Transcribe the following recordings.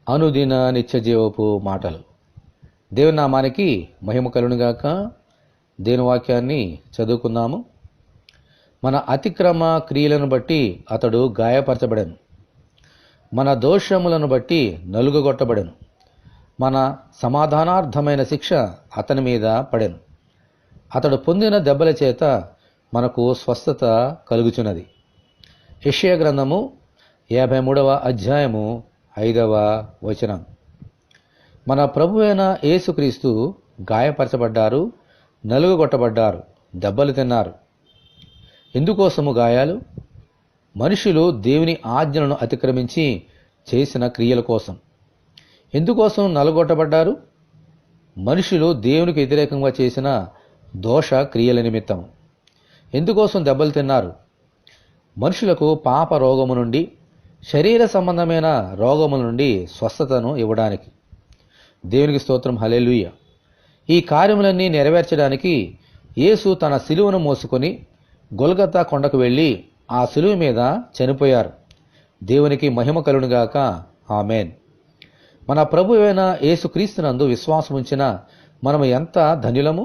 అనుదిన నిత్యజీవపు మాటలు. దేవుని నామానికి మహిమ కలుగునుగాక. దేవుని వాక్యాన్ని చదువుకుందాము. మన అతిక్రమ క్రియలను బట్టి అతడు గాయపరచబడెను, మన దోషములను బట్టి నలుగగొట్టబడెను. మన సమాధానార్థమైన శిక్ష అతని మీద పడెను, అతడు పొందిన దెబ్బల చేత మనకు స్వస్థత కలుగుచున్నది. యెషయా గ్రంథము 53వ అధ్యాయము 5వ వచనం. మన ప్రభువైన యేసుక్రీస్తు గాయపరచబడ్డారు, నలుగగొట్టబడ్డారు, దెబ్బలు తిన్నారు. ఎందుకోసము గాయాలు? మనుషులు దేవుని ఆజ్ఞలను అతిక్రమించి చేసిన క్రియల కోసం. ఎందుకోసం నలుగొట్టబడ్డారు? మనుషులు దేవునికి వ్యతిరేకంగా చేసిన దోష క్రియల నిమిత్తం. ఎందుకోసం దెబ్బలు తిన్నారు? మనుషులకు పాప రోగము నుండి, శరీర సంబంధమైన రోగముల నుండి స్వస్థతను ఇవ్వడానికి. దేవునికి స్తోత్రం, హల్లెలూయా. ఈ కార్యములన్నీ నెరవేర్చడానికి యేసు తన సిలువను మోసుకొని గొల్గొతా కొండకు వెళ్ళి ఆ సిలువ మీద చనిపోయారు. దేవునికి మహిమ కలుగునుగాక. ఆమేన్. మన ప్రభువైన యేసుక్రీస్తునందు విశ్వాసముంచిన మనము ఎంత ధన్యులము!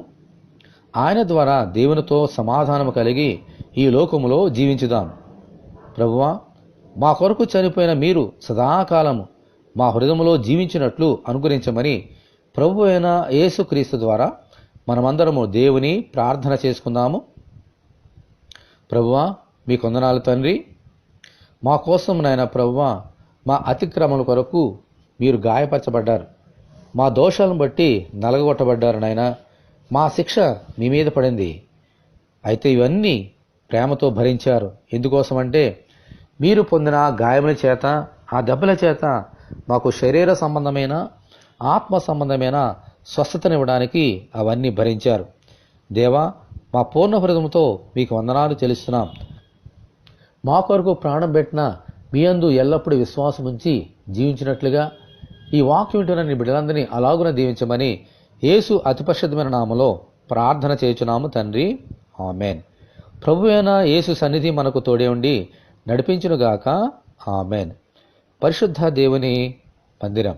ఆయన ద్వారా దేవునితో సమాధానము కలిగి ఈ లోకములో జీవించుదాం. ప్రభువా, మా కొరకు చనిపోయిన మీరు సదాకాలము మా హృదయములో జీవించినట్లు అనుగ్రహించమని ప్రభువైన యేసుక్రీస్తు ద్వారా మనమందరము దేవుని ప్రార్థన చేసుకుందాము. ప్రభువా, మీ కొందనాలు తండ్రి. మా కోసం నాయన ప్రభువా, మా అతిక్రమల కొరకు మీరు గాయపరచబడ్డారు, మా దోషాలను బట్టి నలగొట్టబడ్డారు నాయన. మా శిక్ష మీ మీద పడింది, అయితే ఇవన్నీ ప్రేమతో భరించారు. ఎందుకోసమంటే మీరు పొందిన గాయముల చేత, ఆ దెబ్బల చేత మాకు శరీర సంబంధమైన, ఆత్మ సంబంధమైన స్వస్థతనివ్వడానికి అవన్నీ భరించారు. దేవా, మా పూర్ణ హృదయంతో మీకు వందనాలు చెల్లిస్తున్నాం. మా కొరకు ప్రాణం పెట్టిన మీ యందు ఎల్లప్పుడూ విశ్వాసం ఉంచి జీవించినట్లుగా ఈ వాక్యం వింటున్న నీ బిడ్డలందరినీ అలాగున దీవించమని యేసు అతి పరిశుద్ధమైన నామములో ప్రార్థన చేయుచున్నాము తండ్రి. ఆమేన్. ప్రభువైన యేసు సన్నిధి మనకు తోడే ఉండి నడిపించునుగాక. ఆమేన్. పరిశుద్ధ దేవుని మందిరం.